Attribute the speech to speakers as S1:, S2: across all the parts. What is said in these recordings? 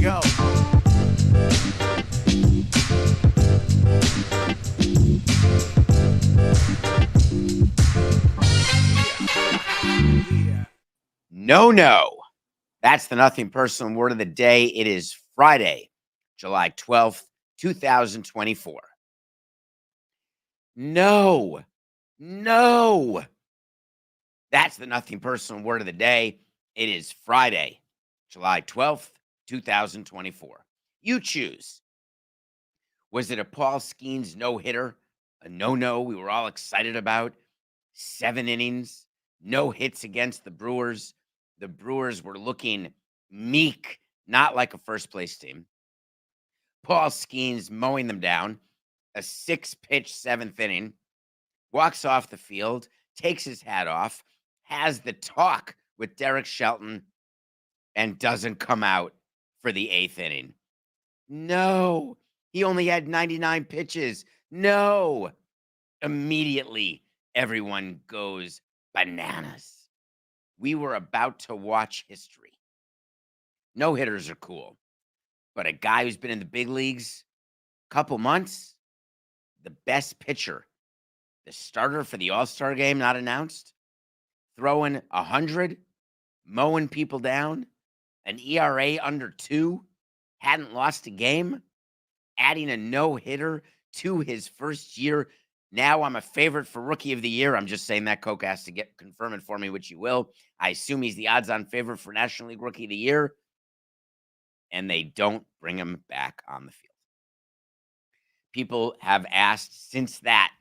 S1: go. No. That's the nothing personal word of the day. It is Friday, July 12th, 2024. No. That's the nothing personal word of the day. It is Friday, July 12th, 2024. You choose. Was it a Paul Skenes no-hitter? A no-no we were all excited about? 7 innings, no hits against the Brewers. The Brewers were looking meek, not like a first-place team. Paul Skenes mowing them down. A 6-pitch 7th inning. Walks off the field, takes his hat off, has the talk with Derek Shelton, and doesn't come out for the 8th inning. No, he only had 99 pitches. No. Immediately, everyone goes bananas. We were about to watch history. No-hitters are cool, but a guy who's been in the big leagues a couple months, the best pitcher, the starter for the All-Star game not announced, throwing 100, mowing people down, an ERA under 2, hadn't lost a game, adding a no-hitter to his first year. Now I'm a favorite for Rookie of the Year. I'm just saying that. Coke has to confirm it for me, which you will. I assume he's the odds-on favorite for National League Rookie of the Year, and they don't bring him back on the field. People have asked since that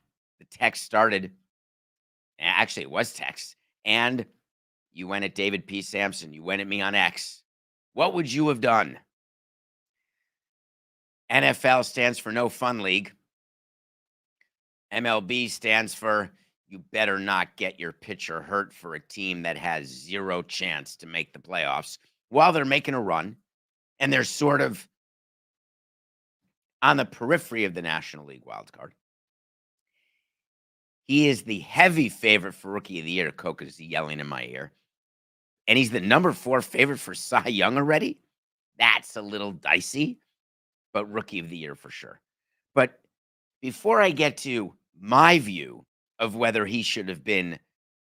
S1: the text started. Actually, it was text. And you went at David P. Samson. You went at me on X. What would you have done? NFL stands for No Fun League. MLB stands for you better not get your pitcher hurt for a team that has 0 chance to make the playoffs while they're making a run. And they're sort of on the periphery of the National League wildcard. He is the heavy favorite for Rookie of the Year. Coke is yelling in my ear. And he's the number 4 favorite for Cy Young already. That's a little dicey, but Rookie of the Year for sure. But before I get to my view of whether he should have been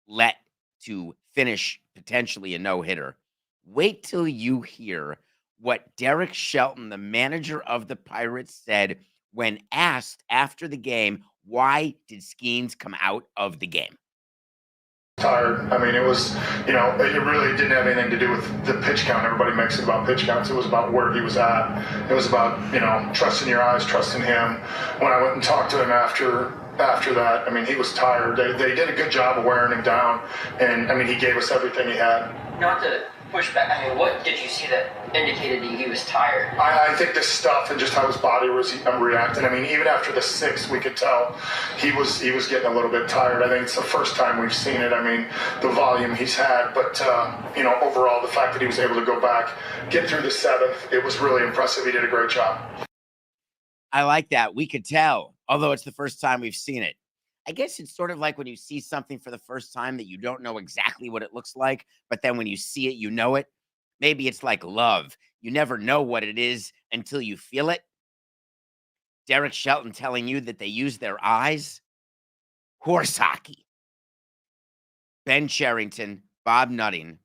S1: let to finish potentially a no-hitter, wait till you hear what Derek Shelton, the manager of the Pirates, said when asked after the game, why did Skenes come out of the game?
S2: Tired. I mean, it was, it really didn't have anything to do with the pitch count. Everybody makes it about pitch counts. It was about where he was at. It was about, trusting your eyes, trusting him. When I went and talked to him after that, I mean, he was tired. They did a good job of wearing him down, and, I mean, he gave us everything he had.
S3: Not to push back, I mean, what did you see that indicated that he was tired?
S2: I think the stuff and just how his body was reacting. I mean, even after the 6th, we could tell he was getting a little bit tired. I think it's the first time we've seen it. I mean, the volume he's had, but overall, the fact that he was able to go back, get through the 7th, it was really impressive. He did a great job.
S1: I like that. We could tell, although it's the first time we've seen it. I guess it's sort of like when you see something for the first time that you don't know exactly what it looks like, but then when you see it, you know it. Maybe it's like love. You never know what it is until you feel it. Derek Shelton telling you that they use their eyes. Horse hockey. Ben Cherington, Bob Nutting,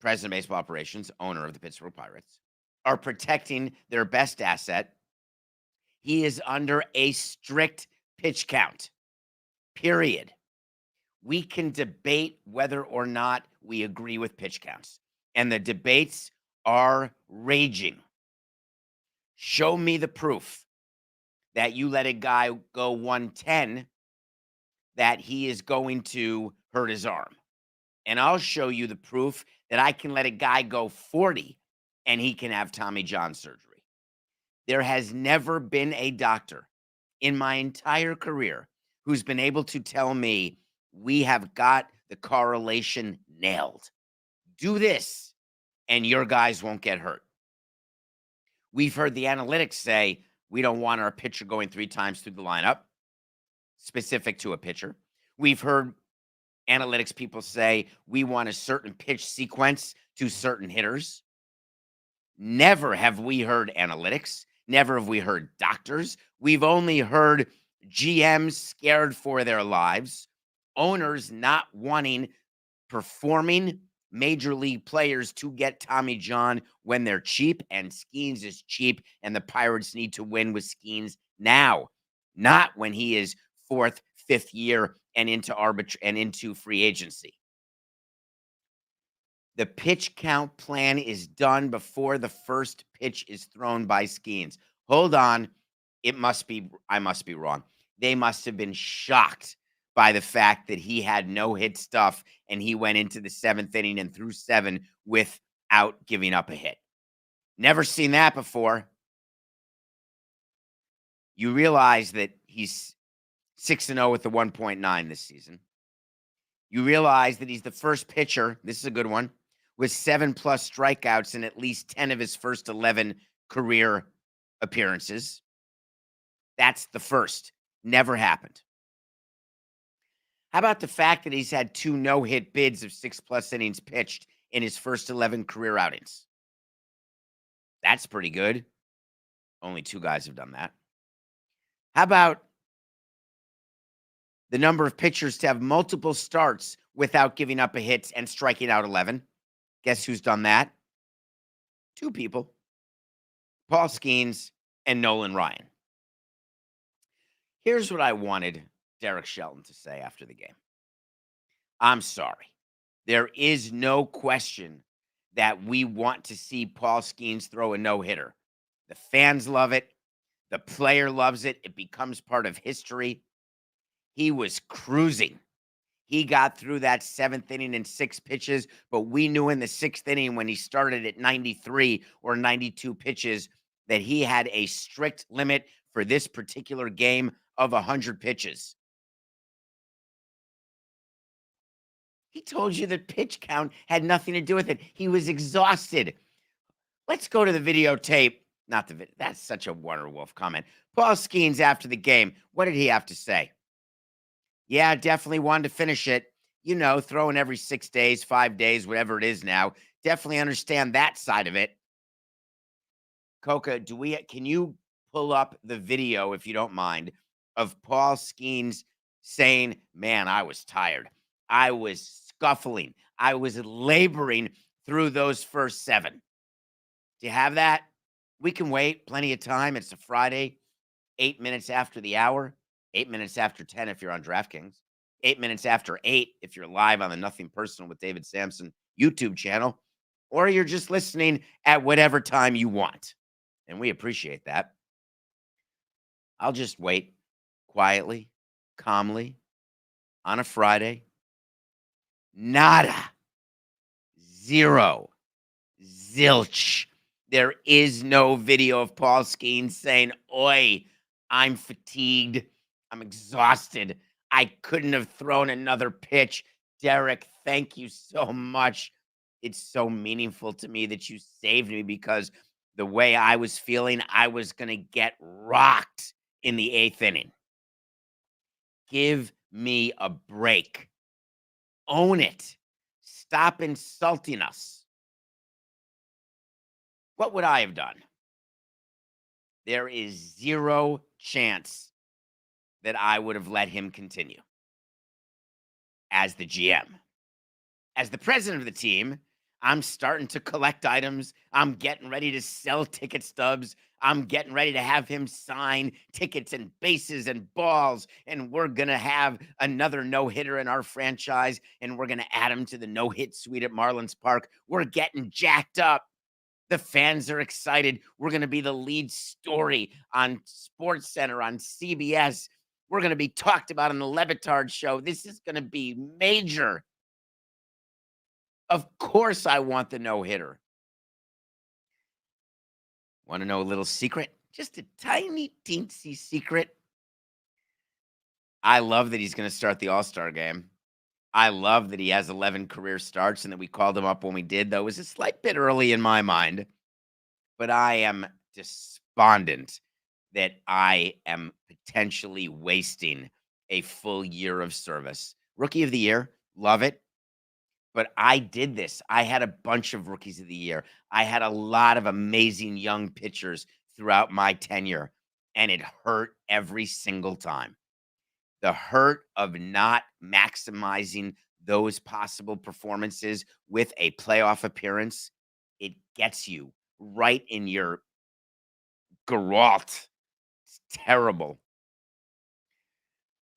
S1: president of baseball operations, owner of the Pittsburgh Pirates, are protecting their best asset. He is under a strict pitch count, period. We can debate whether or not we agree with pitch counts, and the debates are raging. Show me the proof that you let a guy go 110 that he is going to hurt his arm. And I'll show you the proof that I can let a guy go 40 and he can have Tommy John surgery. There has never been a doctor in my entire career who's been able to tell me we have got the correlation nailed. Do this, and your guys won't get hurt. We've heard the analytics say we don't want our pitcher going 3 times through the lineup, specific to a pitcher. We've heard analytics people say we want a certain pitch sequence to certain hitters. Never have we heard analytics. Never have we heard doctors. We've only heard GMs scared for their lives, owners not wanting performing major league players to get Tommy John when they're cheap, and Skenes is cheap, and the Pirates need to win with Skenes now, not when he is fourth, fifth year and into free agency. The pitch count plan is done before the first pitch is thrown by Skenes. Hold on. I must be wrong. They must have been shocked by the fact that he had no hit stuff and he went into the seventh inning and threw 7 without giving up a hit. Never seen that before. You realize that he's 6-0 with the 1.9 this season. You realize that he's the first pitcher, this is a good one, with 7+ strikeouts in at least 10 of his first 11 career appearances. That's the first. Never happened. How about the fact that he's had 2 no-hit bids of 6+ innings pitched in his first 11 career outings? That's pretty good. Only 2 guys have done that. How about the number of pitchers to have multiple starts without giving up a hit and striking out 11? Guess who's done that? 2 people. Paul Skenes and Nolan Ryan. Here's what I wanted Derek Shelton to say after the game. I'm sorry. There is no question that we want to see Paul Skenes throw a no-hitter. The fans love it. The player loves it. It becomes part of history. He was cruising. He got through that 7th inning in 6 pitches, but we knew in the 6th inning when he started at 93 or 92 pitches that he had a strict limit for this particular game of 100 pitches. He told you that pitch count had nothing to do with it. He was exhausted. Let's go to the videotape. Not the video. That's such a Wonderwolf comment. Paul Skenes after the game. What did he have to say? Yeah, definitely wanted to finish it. You know, throwing every 6 days, 5 days, whatever it is now. Definitely understand that side of it. Coca, can you pull up the video, if you don't mind, of Paul Skenes saying, man, I was tired. I was scuffling. I was laboring through those first 7. Do you have that? We can wait. Plenty of time. It's a Friday. 8 minutes after the hour. 8 minutes after 10 if you're on DraftKings. 8 minutes after 8 if you're live on the Nothing Personal with David Samson YouTube channel. Or you're just listening at whatever time you want. And we appreciate that. I'll just wait quietly, calmly, on a Friday. Nada. Zero. Zilch. There is no video of Paul Skenes saying, oi, I'm fatigued. I'm exhausted. I couldn't have thrown another pitch. Derek, thank you so much. It's so meaningful to me that you saved me because the way I was feeling, I was going to get rocked in the 8th inning. Give me a break. Own it. Stop insulting us. What would I have done? There is 0 chance that I would have let him continue as the GM. As the president of the team, I'm starting to collect items. I'm getting ready to sell ticket stubs. I'm getting ready to have him sign tickets and bases and balls. And we're going to have another no-hitter in our franchise. And we're going to add him to the no-hit suite at Marlins Park. We're getting jacked up. The fans are excited. We're going to be the lead story on SportsCenter, on CBS. We're going to be talked about on the Levitard show. This is going to be major. Of course I want the no-hitter. Want to know a little secret? Just a tiny, teensy secret. I love that he's going to start the All-Star game. I love that he has 11 career starts and that we called him up when we did, though. It was a slight bit early in my mind. But I am despondent that I am potentially wasting a full year of service. Rookie of the year, love it. but I did this. I had a bunch of rookies of the year. I had a lot of amazing young pitchers throughout my tenure, and it hurt every single time. The hurt of not maximizing those possible performances with a playoff appearance, it gets you right in your garrote. It's terrible.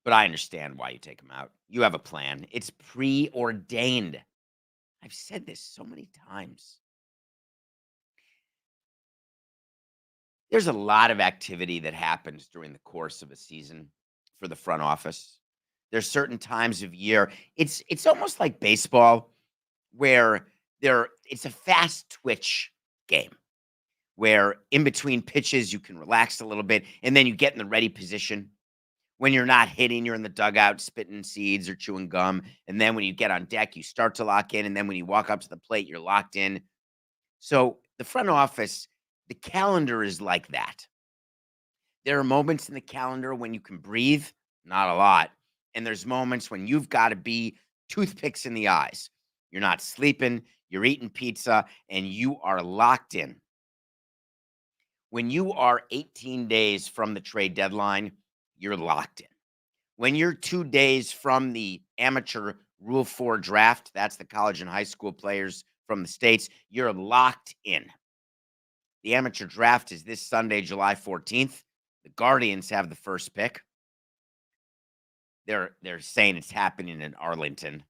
S1: But I understand why you take them out. You have a plan. It's preordained. I've said this so many times. There's a lot of activity that happens during the course of a season for the front office. There's certain times of year. It's almost like baseball where it's a fast twitch game where in between pitches you can relax a little bit and then you get in the ready position. When you're not hitting, you're in the dugout spitting seeds or chewing gum. And then when you get on deck, you start to lock in. And then when you walk up to the plate, you're locked in. So the front office, the calendar is like that. There are moments in the calendar when you can breathe, not a lot. And there's moments when you've got to be toothpicks in the eyes. You're not sleeping, you're eating pizza, and you are locked in. When you are 18 days from the trade deadline, you're locked in. When you're 2 days from the amateur Rule 4 draft, that's the college and high school players from the States, you're locked in. The amateur draft is this Sunday, July 14th. The Guardians have the first pick. They're saying it's happening in Arlington,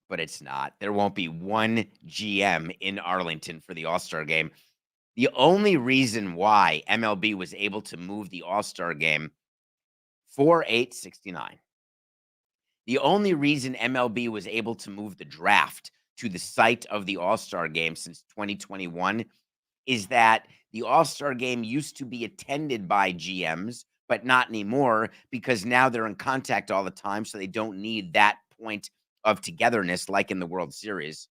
S1: but it's not. There won't be one GM in Arlington for the All-Star game. The only reason why MLB was able to move the All-Star game 4/8/69. The only reason MLB was able to move the draft to the site of the All-Star game since 2021 is that the All-Star game used to be attended by GMs, but not anymore because now they're in contact all the time, so they don't need that point of togetherness like in the World Series.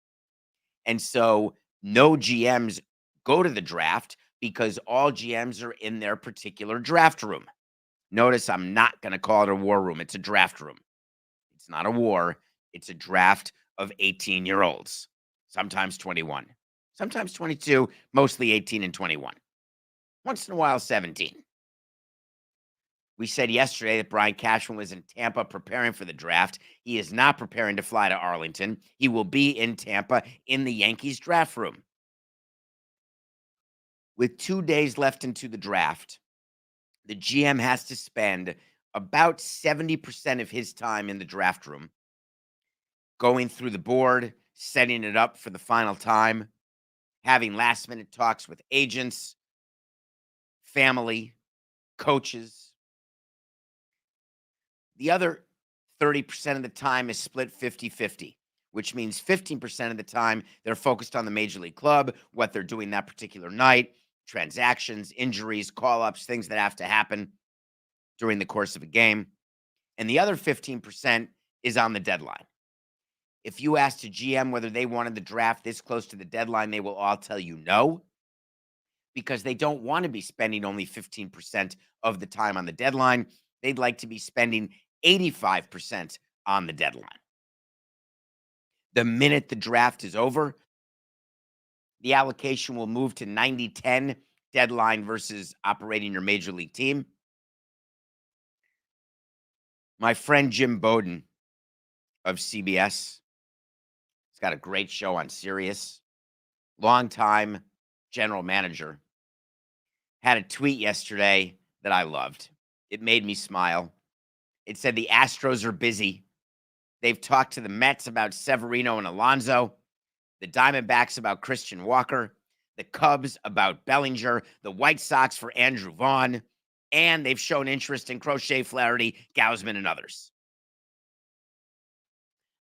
S1: And so no GMs go to the draft because all GMs are in their particular draft room. Notice I'm not going to call it a war room. It's a draft room. It's not a war. It's a draft of 18-year-olds, sometimes 21, sometimes 22, mostly 18 and 21. Once in a while, 17. We said yesterday that Brian Cashman was in Tampa preparing for the draft. He is not preparing to fly to Arlington. He will be in Tampa in the Yankees draft room. With 2 days left into the draft, the GM has to spend about 70% of his time in the draft room going through the board, setting it up for the final time, having last-minute talks with agents, family, coaches. The other 30% of the time is split 50-50, which means 15% of the time they're focused on the major league club, what they're doing that particular night, transactions, injuries, call-ups, things that have to happen during the course of a game. And the other 15% is on the deadline. If you asked a GM whether they wanted the draft this close to the deadline, they will all tell you no, because they don't want to be spending only 15% of the time on the deadline. They'd like to be spending 85% on the deadline. The minute the draft is over, the allocation will move to 90-10 deadline versus operating your major league team. My friend Jim Bowden of CBS, he's got a great show on Sirius, longtime general manager, had a tweet yesterday that I loved. It made me smile. It said the Astros are busy. They've talked to the Mets about Severino and Alonso, the Diamondbacks about Christian Walker, the Cubs about Bellinger, the White Sox for Andrew Vaughn, and they've shown interest in Crochet, Flaherty, Gausman, and others.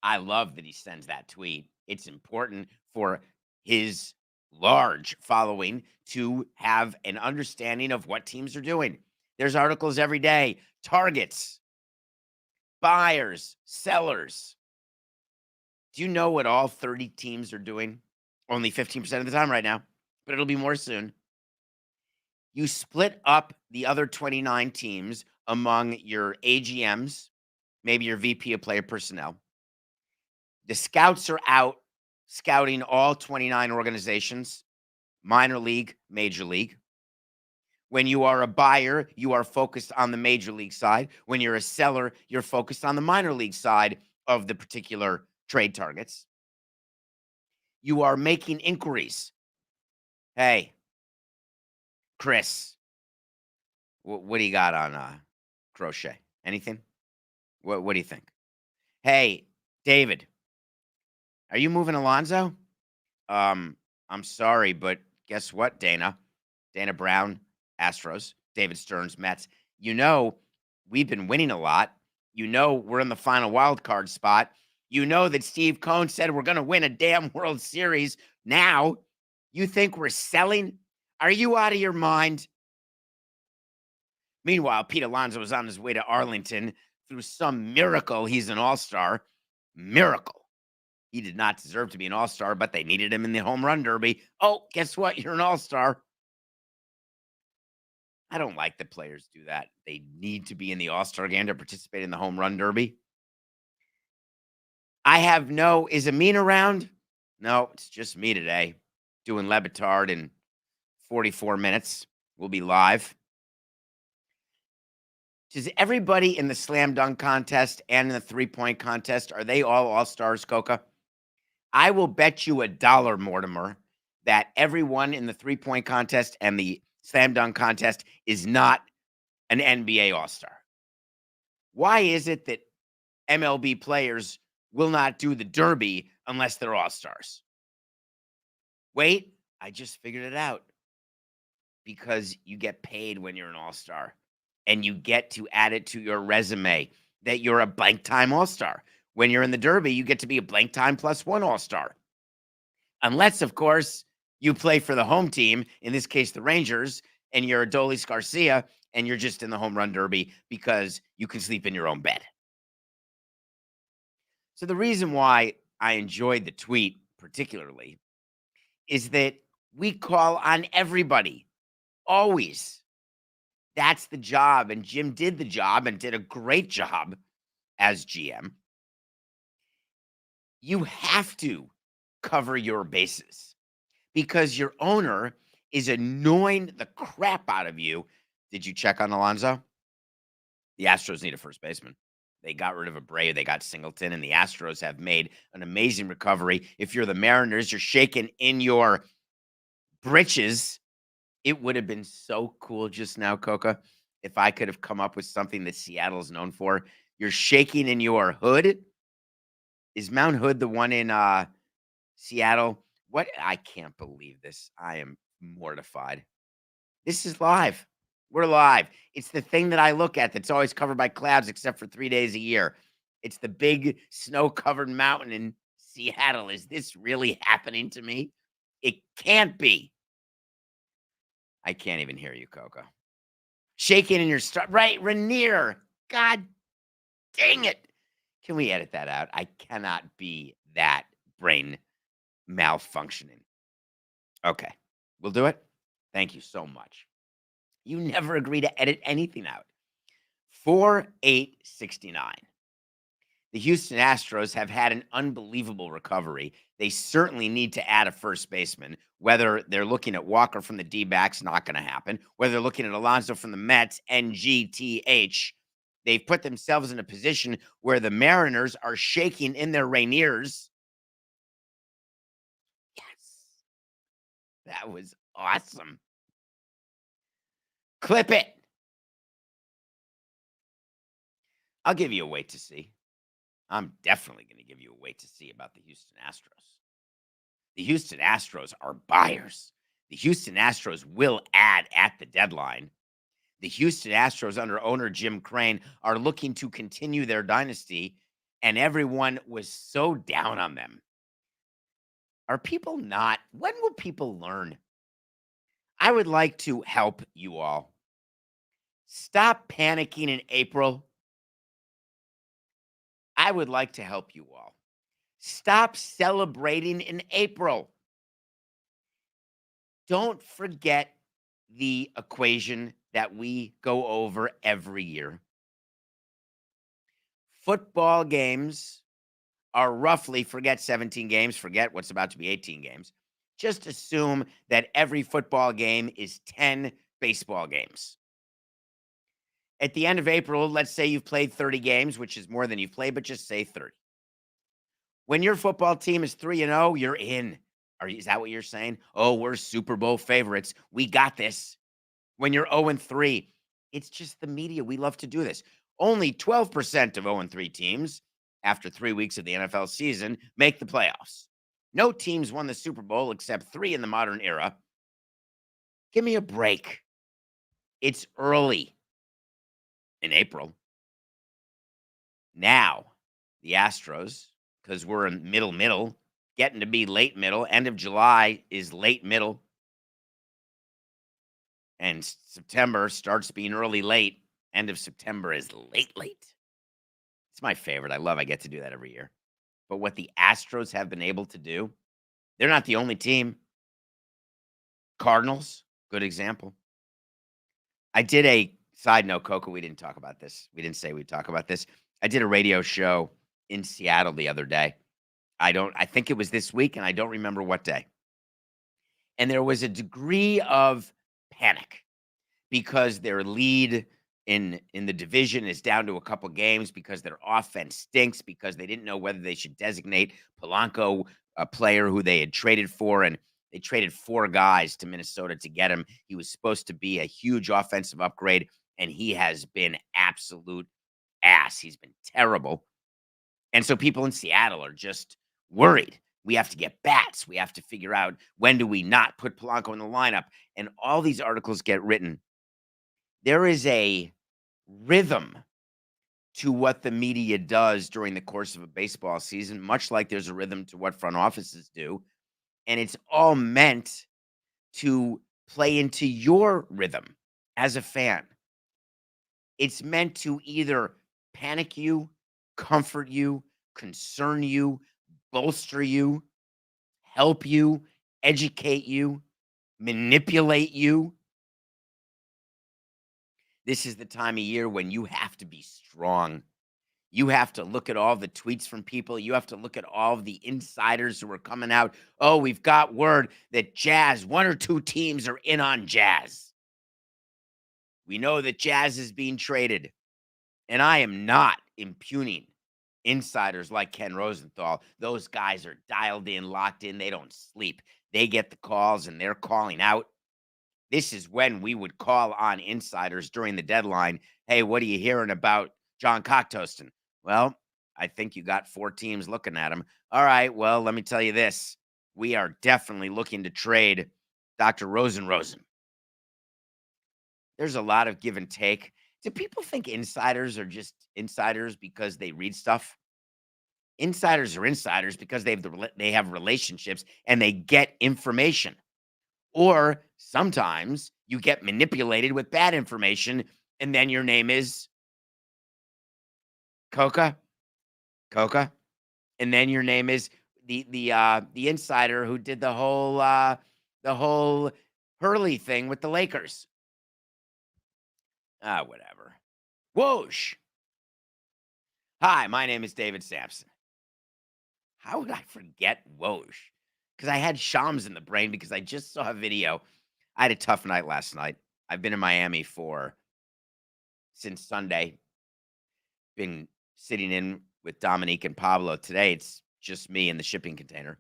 S1: I love that he sends that tweet. It's important for his large following to have an understanding of what teams are doing. There's articles every day, targets, buyers, sellers. Do you know what all 30 teams are doing? Only 15% of the time right now, but it'll be more soon. You split up the other 29 teams among your AGMs, maybe your VP of player personnel. The scouts are out scouting all 29 organizations, minor league, major league. When you are a buyer, you are focused on the major league side. When you're a seller, you're focused on the minor league side of the particular trade targets. You are making inquiries. Hey, Chris, what do you got on crochet? Anything? What do you think? Hey, David, are you moving Alonzo? I'm sorry, but guess what, Dana? Dana Brown, Astros. David Stearns, Mets. You know, we've been winning a lot. You know, we're in the final wild card spot. You know that Steve Cohn said we're going to win a damn World Series. Now, you think we're selling? Are you out of your mind? Meanwhile, Pete Alonso was on his way to Arlington. Through some miracle, he's an all-star. Miracle. He did not deserve to be an all-star, but they needed him in the home run derby. Oh, guess what? You're an all-star. I don't like that players do that. They need to be in the all-star game to participate in the home run derby. Is Amin around? No, it's just me today doing Le Batard in 44 minutes. We'll be live. Does everybody in the slam dunk contest and in the three-point contest, are they all stars, Coca? I will bet you $1, Mortimer, that everyone in the three-point contest and the slam dunk contest is not an NBA all-star. Why is it that MLB players will not do the derby unless they're all-stars? Wait, I just figured it out. Because you get paid when you're an all-star. And you get to add it to your resume that you're a blank time all-star. When you're in the derby, you get to be a blank time +1 all-star. Unless, of course, you play for the home team, in this case, the Rangers, and you're Adolis Garcia, and you're just in the home run derby because you can sleep in your own bed. So the reason why I enjoyed the tweet particularly is that we call on everybody, always. That's the job, and Jim did the job and did a great job as GM. You have to cover your bases because your owner is annoying the crap out of you. Did you check on Alonso? The Astros need a first baseman. They got rid of Abreu. They got Singleton, and the Astros have made an amazing recovery. If you're the Mariners, you're shaking in your britches. It would have been so cool just now, Coca, if I could have come up with something that Seattle's known for. You're shaking in your hood. Is Mount Hood the one in Seattle? What? I can't believe this. I am mortified. This is live. We're live. It's the thing that I look at that's always covered by clouds except for 3 days a year. It's the big snow-covered mountain in Seattle. Is this really happening to me? It can't be. I can't even hear you, Coco. Shaking in your right, Rainier. God dang it. Can we edit that out? I cannot be that brain malfunctioning. Okay, we'll do it. Thank you so much. You never agree to edit anything out. 4-8-69. The Houston Astros have had an unbelievable recovery. They certainly need to add a first baseman. Whether they're looking at Walker from the D-backs, not going to happen. Whether they're looking at Alonso from the Mets, NGTH, they've put themselves in a position where the Mariners are shaking in their Rainiers. Yes. That was awesome. Clip it. I'll give you a wait to see. I'm definitely going to give you a wait to see about the Houston Astros. The Houston Astros are buyers. The Houston Astros will add at the deadline. The Houston Astros under owner Jim Crane are looking to continue their dynasty, and everyone was so down on them. Are people not? When will people learn? I would like to help you all. Stop panicking in April. I would like to help you all. Stop celebrating in April. Don't forget the equation that we go over every year. Football games are roughly, forget 17 games, forget what's about to be 18 games. Just assume that every football game is 10 baseball games. At the end of April, let's say you've played 30 games, which is more than you've played, but just say 30. When your football team is 3-0, you're in. Is that what you're saying? Oh, we're Super Bowl favorites. We got this. When you're 0-3, it's just the media. We love to do this. Only 12% of 0-3 teams after 3 weeks of the NFL season make the playoffs. No teams won the Super Bowl except 3 in the modern era. Give me a break. It's early in April. Now, the Astros, because we're in middle, getting to be late middle. End of July is late middle. And September starts being early late. End of September is late. It's my favorite. I get to do that every year. But what the Astros have been able to do, they're not the only team. Cardinals, good example. I did a side note, Coco. We didn't talk about this. We didn't say we'd talk about this. I did a radio show in Seattle the other day. I think it was this week, and I don't remember what day. And there was a degree of panic because their lead in the division is down to a couple games, because their offense stinks, because they didn't know whether they should designate Polanco, a player who they had traded for, and they traded 4 guys to Minnesota to get him. He was supposed to be a huge offensive upgrade, and he has been absolute ass. He's been terrible. And so people in Seattle are just worried. We have to get bats. We have to figure out, when do we not put Polanco in the lineup? And all these articles get written. There is a rhythm to what the media does during the course of a baseball season, much like there's a rhythm to what front offices do. And it's all meant to play into your rhythm as a fan. It's meant to either panic you, comfort you, concern you, bolster you, help you, educate you, manipulate you. This is the time of year when you have to be strong. You have to look at all the tweets from people. You have to look at all of the insiders who are coming out. Oh, we've got word that Jazz, 1 or 2 teams are in on Jazz. We know that Jazz is being traded. And I am not impugning insiders like Ken Rosenthal. Those guys are dialed in, locked in. They don't sleep. They get the calls and they're calling out. This is when we would call on insiders during the deadline. Hey, what are you hearing about John Cocktoaston? Well, I think you got 4 teams looking at him. All right, well, let me tell you this. We are definitely looking to trade Dr. Rosen. There's a lot of give and take. Do people think insiders are just insiders because they read stuff? Insiders are insiders because they have relationships and they get information. Or sometimes you get manipulated with bad information, and then your name is Coca, and then your name is the insider who did the whole Hurley thing with the Lakers. Whatever. Whoosh. Hi, my name is David Samson. How would I forget Woj? Because I had Shams in the brain because I just saw a video. I had a tough night last night. I've been in Miami since Sunday. Been sitting in with Dominique and Pablo. Today it's just me in the shipping container.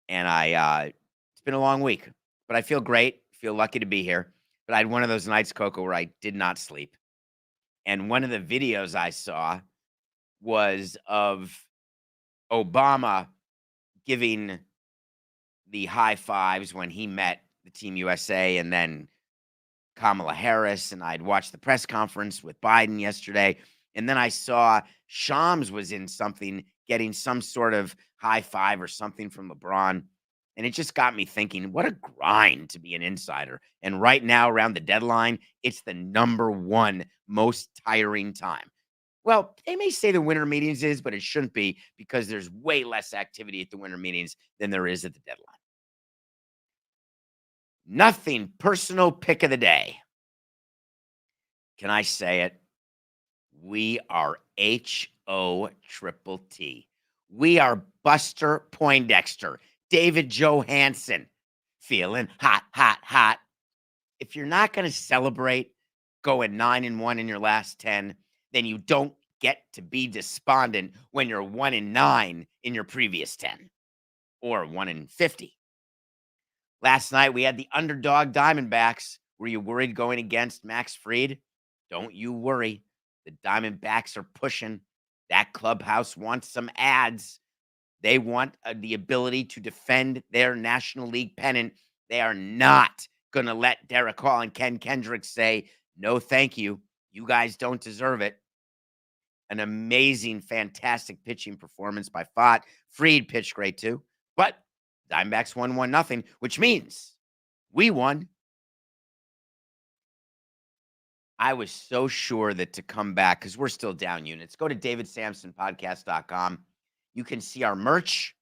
S1: And it's been a long week, but I feel great. Feel lucky to be here. But I had one of those nights, Coco, where I did not sleep. And one of the videos I saw was of Obama giving the high fives when he met the Team USA, and then Kamala Harris. And I'd watched the press conference with Biden yesterday. And then I saw Shams was in something, getting some sort of high five or something from LeBron. And it just got me thinking, what a grind to be an insider. And right now, around the deadline, it's the number 1 most tiring time. Well, they may say the winter meetings is, but it shouldn't be, because there's way less activity at the winter meetings than there is at the deadline. Nothing personal pick of the day. Can I say it? We are HOTT. We are Buster Poindexter, David Johansen, feeling hot, hot, hot. If you're not going to celebrate going 9-1 in your last 10, then you don't get to be despondent when you're 1-9 in your previous 10 or 1-50. Last night we had the underdog Diamondbacks. Were you worried going against Max Fried? Don't you worry. The Diamondbacks are pushing. That clubhouse wants some ads. They want the ability to defend their National League pennant. They are not going to let Derek Hall and Ken Kendricks say, no, thank you. You guys don't deserve it. An amazing, fantastic pitching performance by Fott. Fried pitched great too. But Diamondbacks won 1-0, which means we won. I was so sure that to come back, because we're still down units, go to davidsamsonpodcast.com. You can see our merch.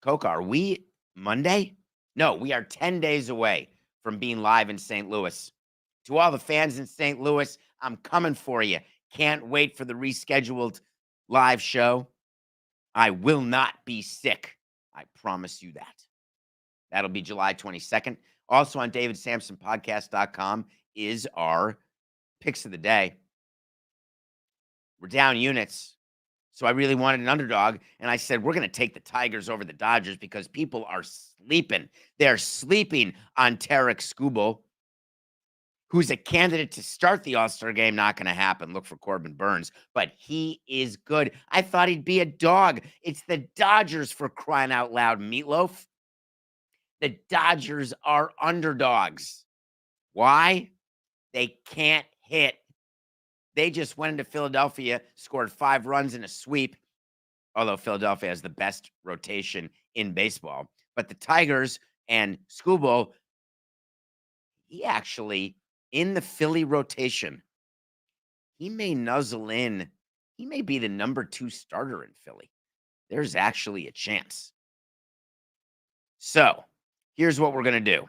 S1: Coca, are we Monday? No, we are 10 days away from being live in St. Louis. To all the fans in St. Louis, I'm coming for you. Can't wait for the rescheduled live show. I will not be sick. I promise you that. That'll be July 22nd. Also on davidsamsonpodcast.com is our picks of the day. We're down units. So I really wanted an underdog, and I said, we're going to take the Tigers over the Dodgers because people are sleeping. They're sleeping on Tarek Skubal, who's a candidate to start the All-Star game. Not going to happen. Look for Corbin Burns, but he is good. I thought he'd be a dog. It's the Dodgers, for crying out loud, Meatloaf. The Dodgers are underdogs. Why? They can't hit. They just went into Philadelphia, scored 5 runs in a sweep, although Philadelphia has the best rotation in baseball. But the Tigers and Skubal, he actually, in the Philly rotation, he may nuzzle in. He may be the number 2 starter in Philly. There's actually a chance. So here's what we're going to do.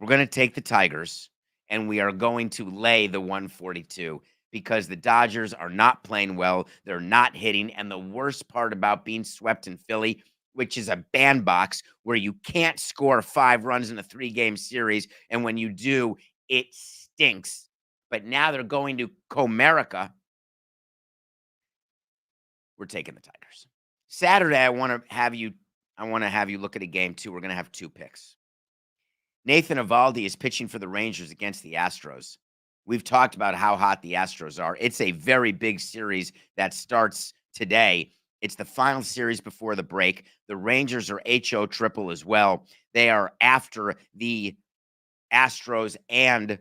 S1: We're going to take the Tigers, and we are going to lay the 142 because the Dodgers are not playing well. They're not hitting. And the worst part about being swept in Philly, which is a bandbox where you can't score 5 runs in a 3-game series. And when you do, it stinks. But now they're going to Comerica. We're taking the Tigers. Saturday, I want to have you look at a game too. We're going to have 2 picks. Nathan Eovaldi is pitching for the Rangers against the Astros. We've talked about how hot the Astros are. It's a very big series that starts today. It's the final series before the break. The Rangers are HO triple as well. They are after the Astros and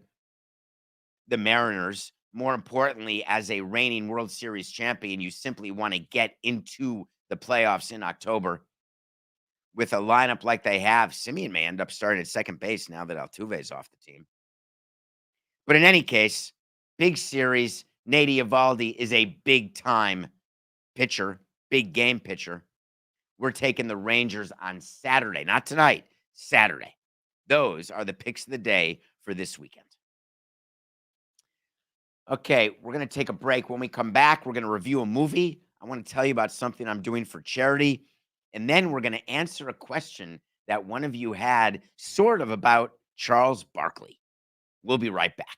S1: the Mariners. More importantly, as a reigning World Series champion, you simply want to get into the playoffs in October. With a lineup like they have, Simeon may end up starting at second base now that Altuve's off the team. But in any case, big series. Nate Eovaldi is a big-time pitcher, big game pitcher. We're taking the Rangers on Saturday, not tonight, Saturday. Those are the picks of the day for this weekend. Okay, we're going to take a break. When we come back, we're going to review a movie. I want to tell you about something I'm doing for charity. And then we're going to answer a question that one of you had sort of about Charles Barkley. We'll be right back.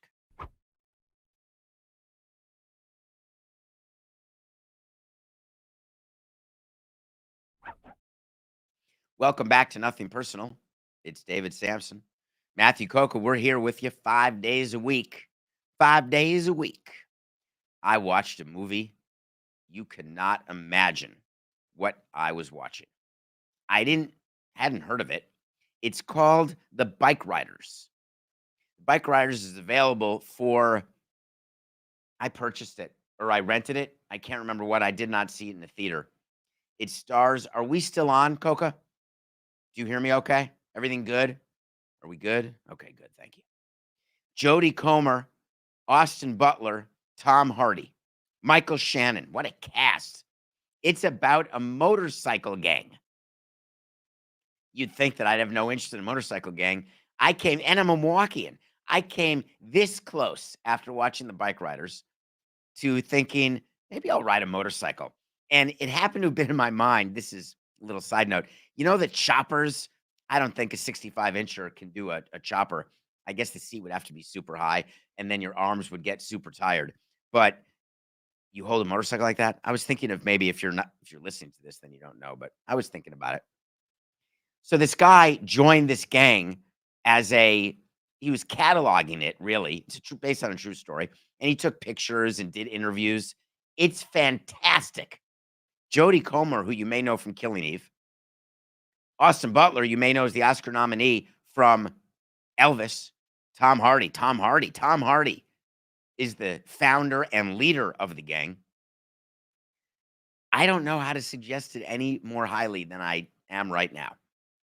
S1: Welcome back to Nothing Personal. It's David Samson. Matthew Coca, we're here with you 5 days a week. 5 days a week. I watched a movie. You cannot imagine what I was watching. I hadn't heard of it. It's called The Bikeriders. Bikeriders is available for, I purchased it or I rented it. I can't remember what. I did not see it in the theater. It stars, are we still on, Coca? Do you hear me okay? Everything good? Are we good? Okay, good. Thank you. Jodie Comer, Austin Butler, Tom Hardy, Michael Shannon. What a cast. It's about a motorcycle gang. You'd think that I'd have no interest in a motorcycle gang. I came, and I'm a Milwaukeean. I came this close after watching the Bikeriders to thinking, maybe I'll ride a motorcycle. And it happened to have been in my mind. This is a little side note. You know, the choppers, I don't think a 65-incher can do a chopper. I guess the seat would have to be super high, and then your arms would get super tired. But you hold a motorcycle like that? I was thinking of maybe if you're listening to this, then you don't know, but I was thinking about it. So this guy joined this gang as he was cataloging it, really. It's based on a true story. And he took pictures and did interviews. It's fantastic. Jodie Comer, who you may know from Killing Eve. Austin Butler, you may know as the Oscar nominee from Elvis. Tom Hardy is the founder and leader of the gang. I don't know how to suggest it any more highly than I am right now.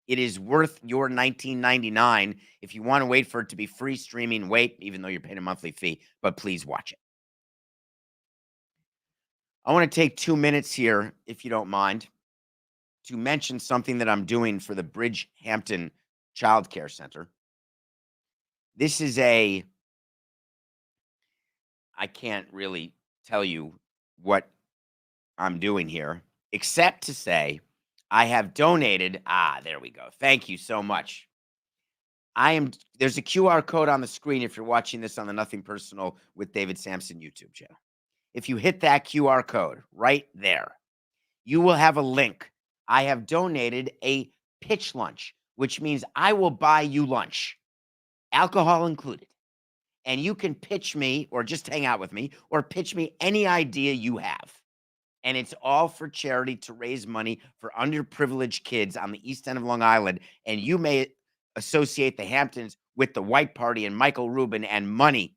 S1: It is worth your $19.99. If you want to wait for it to be free streaming, wait, even though you're paying a monthly fee, but please watch it. I want to take 2 minutes here, if you don't mind, to mention something that I'm doing for the Bridgehampton Child Care Center. This is I can't really tell you what I'm doing here, except to say I have donated. There we go. Thank you so much. There's a QR code on the screen if you're watching this on the Nothing Personal with David Samson YouTube channel. If you hit that QR code right there, you will have a link. I have donated a pitch lunch, which means I will buy you lunch, alcohol included. And you can pitch me or just hang out with me or pitch me any idea you have. And it's all for charity to raise money for underprivileged kids on the East End of Long Island. And you may associate the Hamptons with the White Party and Michael Rubin and money.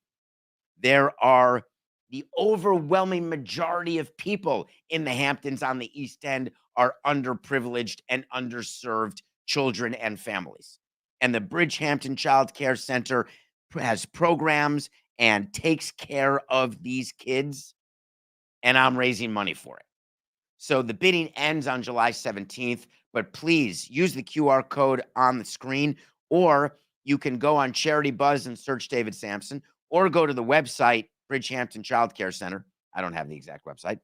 S1: There are the overwhelming majority of people in the Hamptons on the East End are underprivileged and underserved children and families. And the Bridgehampton Child Care Center has programs and takes care of these kids. And I'm raising money for it. So the bidding ends on July 17th, but please use the QR code on the screen, or you can go on Charity Buzz and search David Samson, or go to the website, Bridgehampton Child Care Center. I don't have the exact website.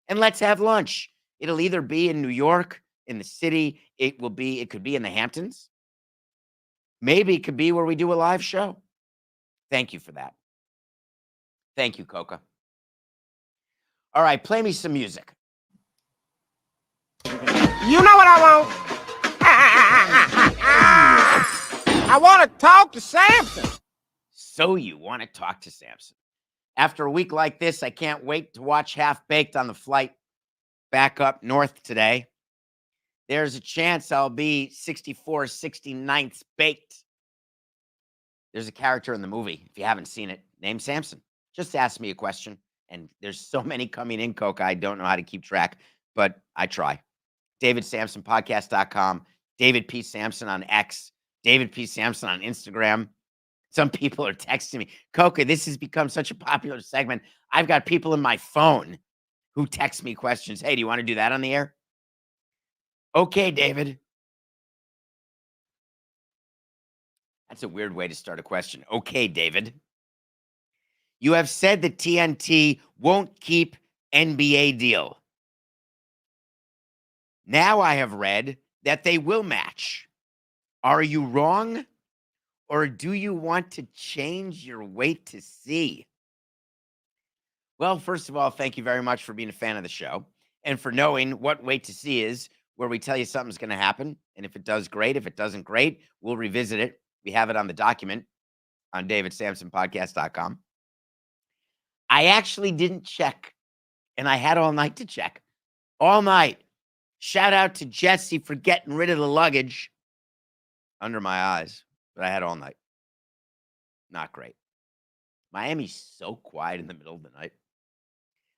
S1: And let's have lunch. It'll either be in New York, in the city. It could be in the Hamptons. Maybe it could be where we do a live show. Thank you for that. Thank you, Coca. All right, play me some music.
S4: You know what I want? I want to talk to Samson.
S1: So you want to talk to Samson. After a week like this, I can't wait to watch Half Baked on the flight back up north today. There's a chance I'll be 64, 69th baked. There's a character in the movie, if you haven't seen it, named Samson. Just ask me a question. And there's so many coming in, Coca, I don't know how to keep track, but I try. DavidSamsonPodcast.com, David P. Samson on X, David P. Samson on Instagram. Some people are texting me, Coca, this has become such a popular segment. I've got people in my phone who text me questions. Hey, do you want to do that on the air? Okay, David. That's a weird way to start a question. Okay, David. You have said that TNT won't keep NBA deal. Now I have read that they will match. Are you wrong? Or do you want to change your wait to see? Well, first of all, thank you very much for being a fan of the show and for knowing what wait to see is, where we tell you something's going to happen. And if it does, great. If it doesn't, great. We'll revisit it. We have it on the document on DavidSamsonPodcast.com. I actually didn't check, and I had all night to check. All night. Shout out to Jesse for getting rid of the luggage under my eyes, but I had all night. Not great. Miami's so quiet in the middle of the night.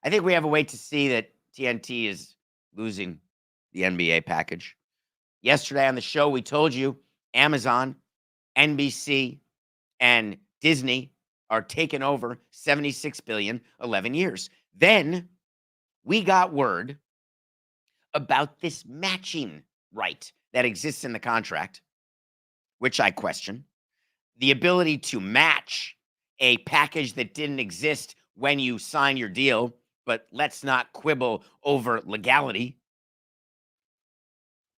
S1: I think we have a way to see that TNT is losing the NBA package. Yesterday on the show, we told you Amazon, NBC, and Disney are taking over $76 billion, 11 years. Then we got word about this matching right that exists in the contract, which I question. The ability to match a package that didn't exist when you sign your deal but let's not quibble over legality.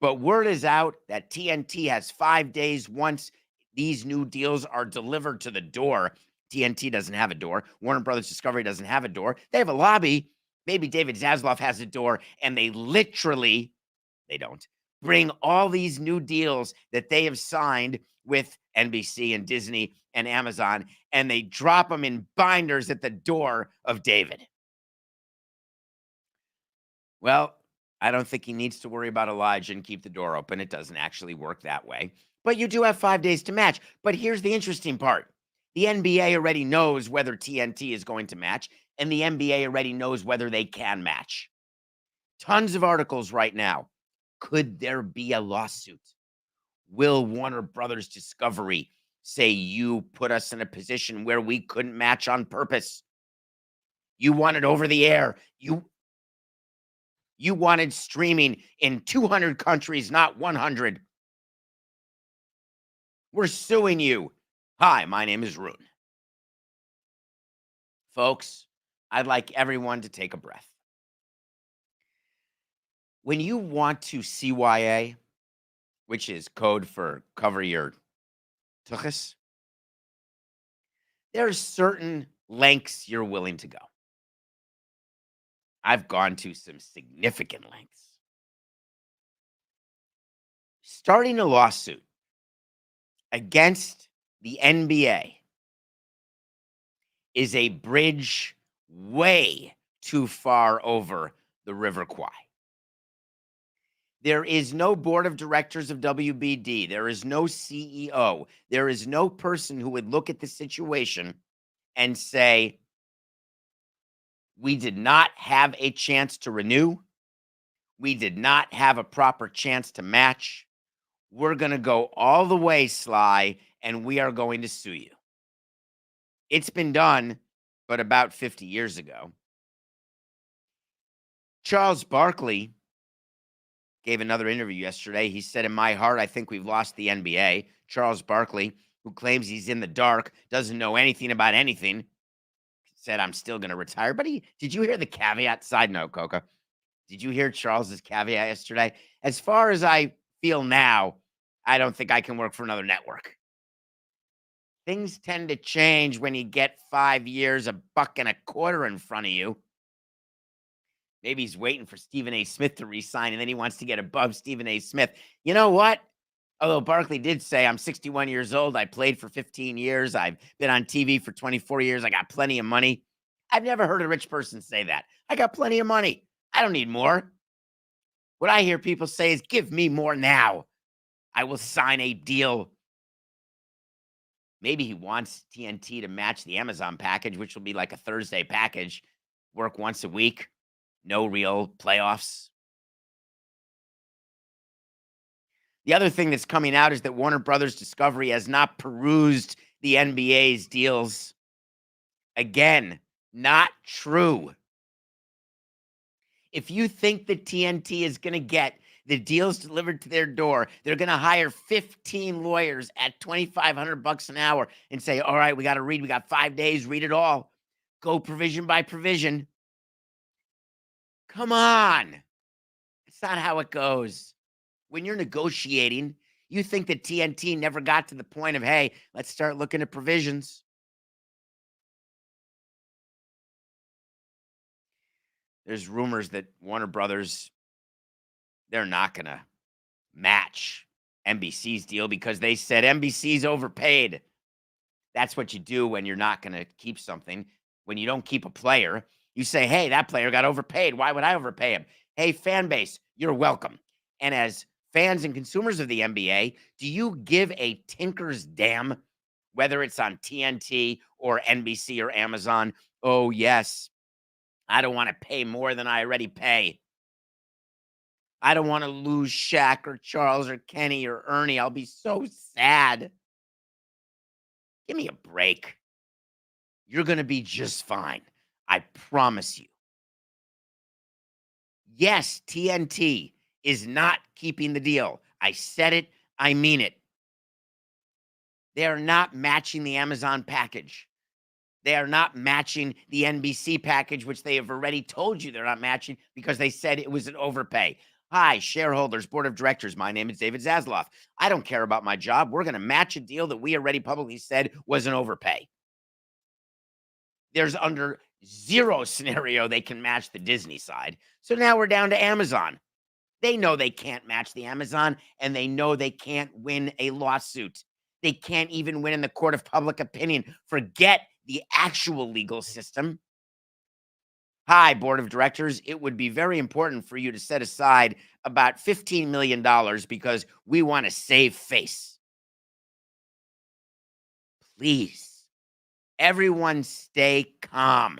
S1: But word is out that TNT has 5 days once these new deals are delivered to the door. TNT doesn't have a door. Warner Brothers Discovery doesn't have a door. They have a lobby. Maybe David Zaslav has a door, and they don't bring all these new deals that they have signed with NBC and Disney and Amazon, and they drop them in binders at the door of David. Well, I don't think he needs to worry about Elijah and keep the door open. It doesn't actually work that way. But you do have 5 days to match. But here's the interesting part. The NBA already knows whether TNT is going to match, and the NBA already knows whether they can match. Tons of articles right now. Could there be a lawsuit? Will Warner Brothers Discovery say you put us in a position where we couldn't match on purpose? You wanted over the air. You wanted streaming in 200 countries, not 100. We're suing you. Hi, my name is Rune. Folks, I'd like everyone to take a breath. When you want to CYA, which is code for cover your tuchus, there are certain lengths you're willing to go. I've gone to some significant lengths. Starting a lawsuit against the NBA is a bridge way too far over the River Kwai. There is no board of directors of WBD. There is no CEO. There is no person who would look at the situation and say, we did not have a chance to renew. We did not have a proper chance to match. We're going to go all the way, Sly, and we are going to sue you. It's been done, but about 50 years ago. Charles Barkley gave another interview yesterday. He said, in my heart, I think we've lost the NBA. Charles Barkley, who claims he's in the dark, doesn't know anything about anything, said, I'm still going to retire. But did you hear the caveat? Side note, Coca. Did you hear Charles's caveat yesterday? As far as I feel now, I don't think I can work for another network. Things tend to change when you get 5 years, $1.25 in front of you. Maybe he's waiting for Stephen A. Smith to resign, and then he wants to get above Stephen A. Smith. You know what? Although Barkley did say, I'm 61 years old. I played for 15 years. I've been on TV for 24 years. I got plenty of money. I've never heard a rich person say that. I got plenty of money. I don't need more. What I hear people say is, give me more now. I will sign a deal. Maybe he wants TNT to match the Amazon package, which will be like a Thursday package. Work once a week. No real playoffs. The other thing that's coming out is that Warner Brothers Discovery has not perused the NBA's deals. Again, not true. If you think that TNT is going to get the deals delivered to their door, they're going to hire 15 lawyers at $2,500 an hour and say, all right, we got to read. We got 5 days. Read it all. Go provision by provision. Come on. It's not how it goes. When you're negotiating, you think that TNT never got to the point of, hey, let's start looking at provisions. There's rumors that Warner Brothers, they're not going to match NBC's deal because they said NBC's overpaid. That's what you do when you're not going to keep something. When you don't keep a player, you say, hey, that player got overpaid. Why would I overpay him? Hey, fan base, you're welcome. And as fans and consumers of the NBA, do you give a tinker's damn whether it's on TNT or NBC or Amazon? Oh, yes. I don't want to pay more than I already pay. I don't want to lose Shaq or Charles or Kenny or Ernie. I'll be so sad. Give me a break. You're going to be just fine. I promise you. Yes, TNT is not keeping the deal. I said it. I mean it. They are not matching the Amazon package. They are not matching the NBC package, which they have already told you they're not matching because they said it was an overpay. Hi, shareholders, board of directors. My name is David Zasloff. I don't care about my job. We're going to match a deal that we already publicly said was an overpay. There's under zero scenario they can match the Disney side. So now we're down to Amazon. They know they can't match the Amazon, and they know they can't win a lawsuit. They can't even win in the court of public opinion. Forget the actual legal system. Hi, board of directors. It would be very important for you to set aside about $15 million because we want to save face. Please, everyone stay calm.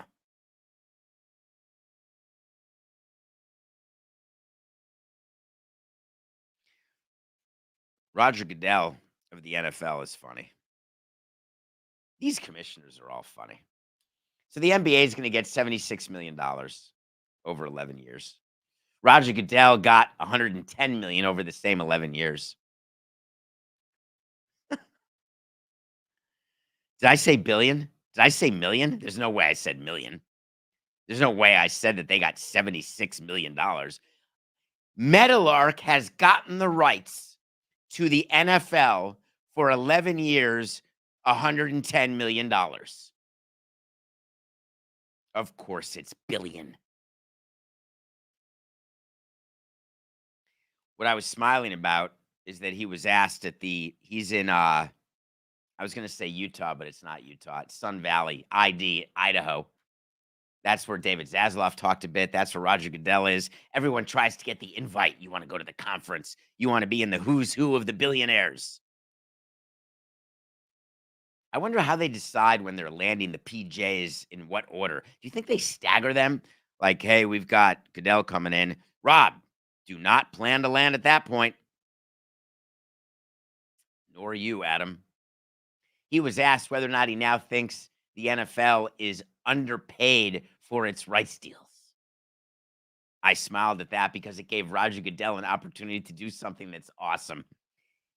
S1: Roger Goodell of the NFL is funny. These commissioners are all funny. So the NBA is going to get $76 million over 11 years. Roger Goodell got $110 million over the same 11 years. Did I say billion? Did I say million? There's no way I said million. There's no way I said that they got $76 million. Meadowlark has gotten the rights to the NFL for 11 years, $110 million. Of course, it's billion. What I was smiling about is that he was asked he's in, I was going to say Utah, but it's not Utah. It's Sun Valley, Idaho. That's where David Zasloff talked a bit. That's where Roger Goodell is. Everyone tries to get the invite. You want to go to the conference. You want to be in the who's who of the billionaires. I wonder how they decide when they're landing the PJs in what order. Do you think they stagger them? Like, hey, we've got Goodell coming in. Rob, do not plan to land at that point. Nor you, Adam. He was asked whether or not he now thinks the NFL is underpaid for its rights deals. I smiled at that because it gave Roger Goodell an opportunity to do something that's awesome.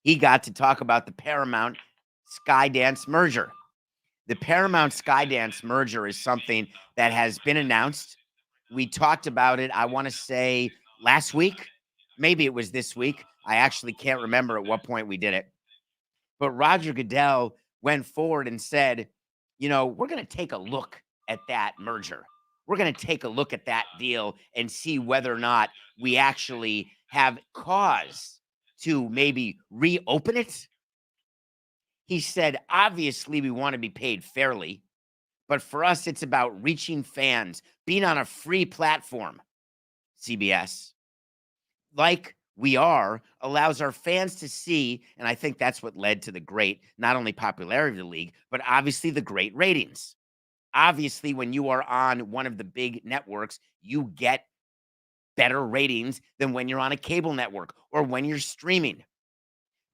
S1: He got to talk about the Paramount Skydance merger. The Paramount Skydance merger is something that has been announced. We talked about it, I want to say last week. Maybe it was this week. I actually can't remember at what point we did it. But Roger Goodell went forward and said, we're going to take a look at that merger. We're going to take a look at that deal and see whether or not we actually have cause to maybe reopen it. He said, obviously, we want to be paid fairly, but for us, it's about reaching fans, being on a free platform. CBS, like we are, allows our fans to see, and I think that's what led to the great, not only popularity of the league, but obviously the great ratings. Obviously, when you are on one of the big networks, you get better ratings than when you're on a cable network or when you're streaming.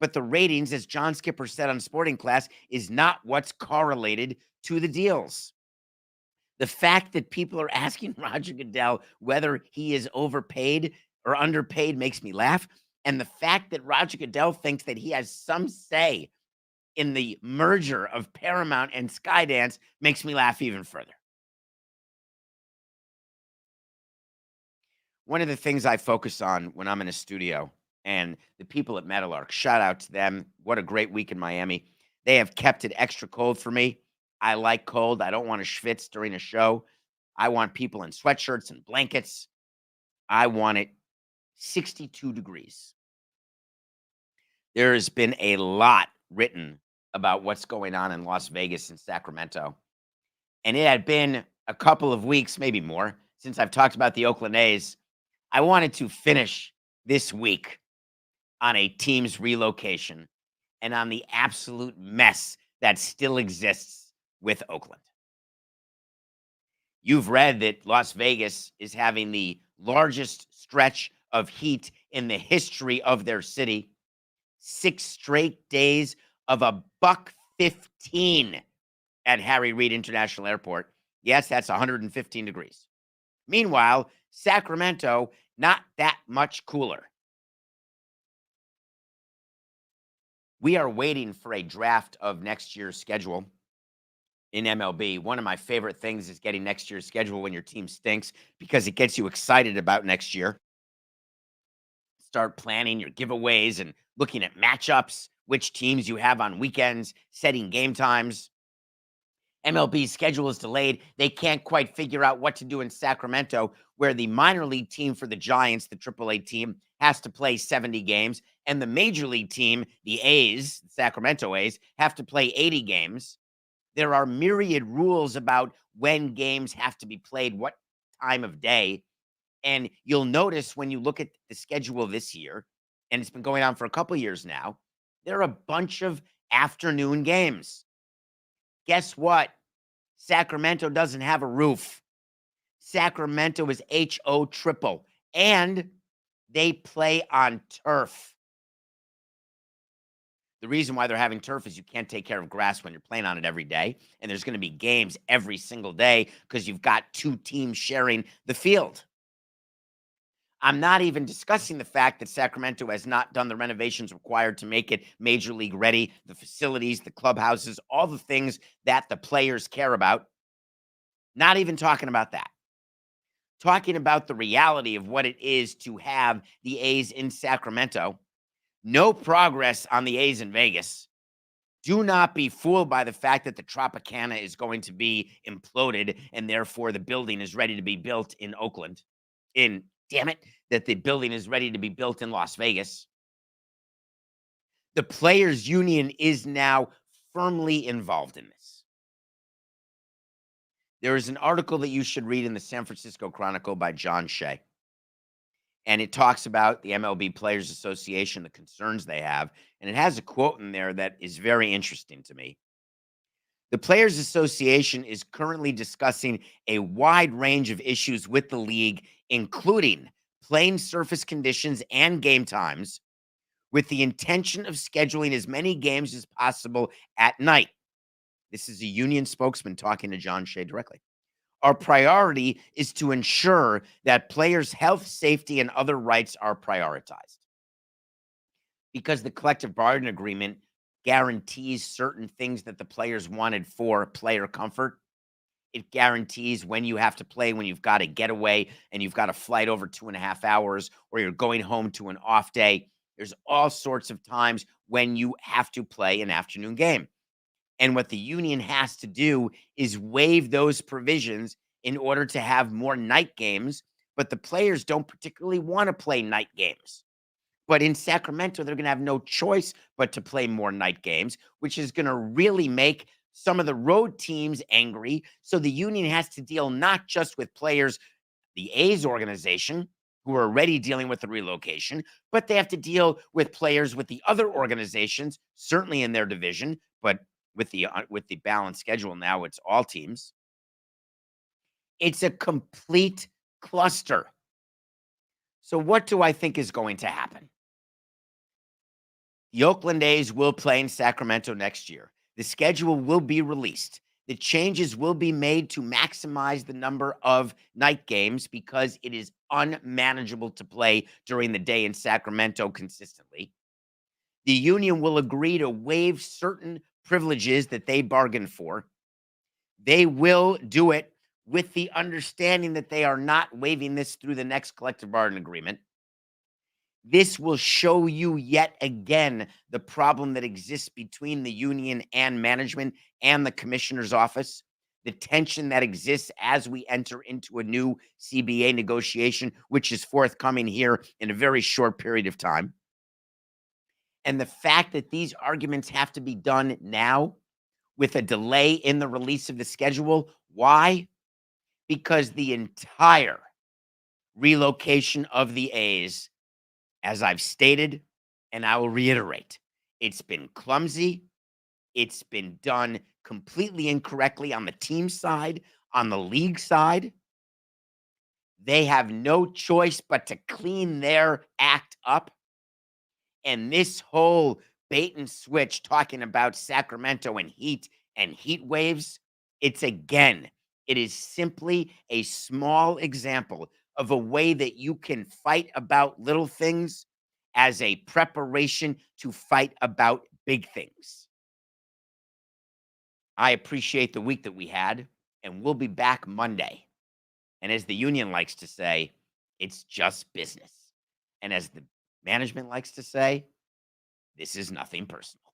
S1: But the ratings, as John Skipper said on Sporting Class, is not what's correlated to the deals. The fact that people are asking Roger Goodell whether he is overpaid or underpaid makes me laugh. And the fact that Roger Goodell thinks that he has some say in the merger of Paramount and Skydance makes me laugh even further. One of the things I focus on when I'm in a studio, and the people at Meadowlark, shout out to them. What a great week in Miami. They have kept it extra cold for me. I like cold. I don't want to schwitz during a show. I want people in sweatshirts and blankets. I want it 62 degrees. There has been a lot written about what's going on in Las Vegas and Sacramento. And it had been a couple of weeks, maybe more, since I've talked about the Oakland A's. I wanted to finish this week on a team's relocation and on the absolute mess that still exists with Oakland. You've read that Las Vegas is having the largest stretch of heat in the history of their city. 6 straight days of a $115 at Harry Reid International Airport. Yes, that's 115 degrees. Meanwhile, Sacramento, not that much cooler. We are waiting for a draft of next year's schedule. in MLB. One of my favorite things is getting next year's schedule when your team stinks because it gets you excited about next year. Start planning your giveaways and looking at matchups, which teams you have on weekends, setting game times. MLB's schedule is delayed. They can't quite figure out what to do in Sacramento, where the minor league team for the Giants, the AAA team, has to play 70 games, and the major league team, the A's, the Sacramento A's, have to play 80 games. There are myriad rules about when games have to be played, what time of day. And you'll notice when you look at the schedule this year, and it's been going on for a couple years now, there are a bunch of afternoon games. Guess what? Sacramento doesn't have a roof. Sacramento is HO triple, and they play on turf. The reason why they're having turf is you can't take care of grass when you're playing on it every day, and there's going to be games every single day because you've got two teams sharing the field. I'm not even discussing the fact that Sacramento has not done the renovations required to make it major league ready, the facilities, the clubhouses, all the things that the players care about. Not even talking about that. Talking about the reality of what it is to have the A's in Sacramento. No progress on the A's in Vegas. Do not be fooled by the fact that the Tropicana is going to be imploded and therefore the building is ready to be built in Oakland. That the building is ready to be built in Las Vegas. The players' union is now firmly involved in this. There is an article that you should read in the San Francisco Chronicle by John Shea. And it talks about the MLB Players Association, the concerns they have. And it has a quote in there that is very interesting to me. The Players Association is currently discussing a wide range of issues with the league, including playing surface conditions and game times, with the intention of scheduling as many games as possible at night. This is a union spokesman talking to John Shea directly. Our priority is to ensure that players' health, safety, and other rights are prioritized. Because the collective bargaining agreement guarantees certain things that the players wanted for player comfort. It guarantees when you have to play, when you've got a getaway and you've got a flight over 2.5 hours, or you're going home to an off day. There's all sorts of times when you have to play an afternoon game. And what the union has to do is waive those provisions in order to have more night games. But the players don't particularly want to play night games. But in Sacramento, they're going to have no choice but to play more night games, which is going to really make some of the road teams angry. So the union has to deal not just with players, the A's organization, who are already dealing with the relocation, but they have to deal with players with the other organizations, certainly in their division, but with the balanced schedule now, it's all teams. It's a complete cluster. So what do I think is going to happen? The Oakland A's will play in Sacramento next year. The schedule will be released. The changes will be made to maximize the number of night games because it is unmanageable to play during the day in Sacramento consistently. The union will agree to waive certain privileges that they bargained for. They will do it with the understanding that they are not waiving this through the next collective bargaining agreement. This will show you yet again the problem that exists between the union and management and the commissioner's office, the tension that exists as we enter into a new CBA negotiation, which is forthcoming here in a very short period of time. And the fact that these arguments have to be done now with a delay in the release of the schedule. Why? Because the entire relocation of the A's, as I've stated, and I will reiterate, it's been clumsy. It's been done completely incorrectly on the team side, on the league side. They have no choice but to clean their act up. And this whole bait and switch talking about Sacramento and heat waves, it is simply a small example of a way that you can fight about little things as a preparation to fight about big things. I appreciate the week that we had, and we'll be back Monday. And as the union likes to say, it's just business. And as the management likes to say, this is nothing personal.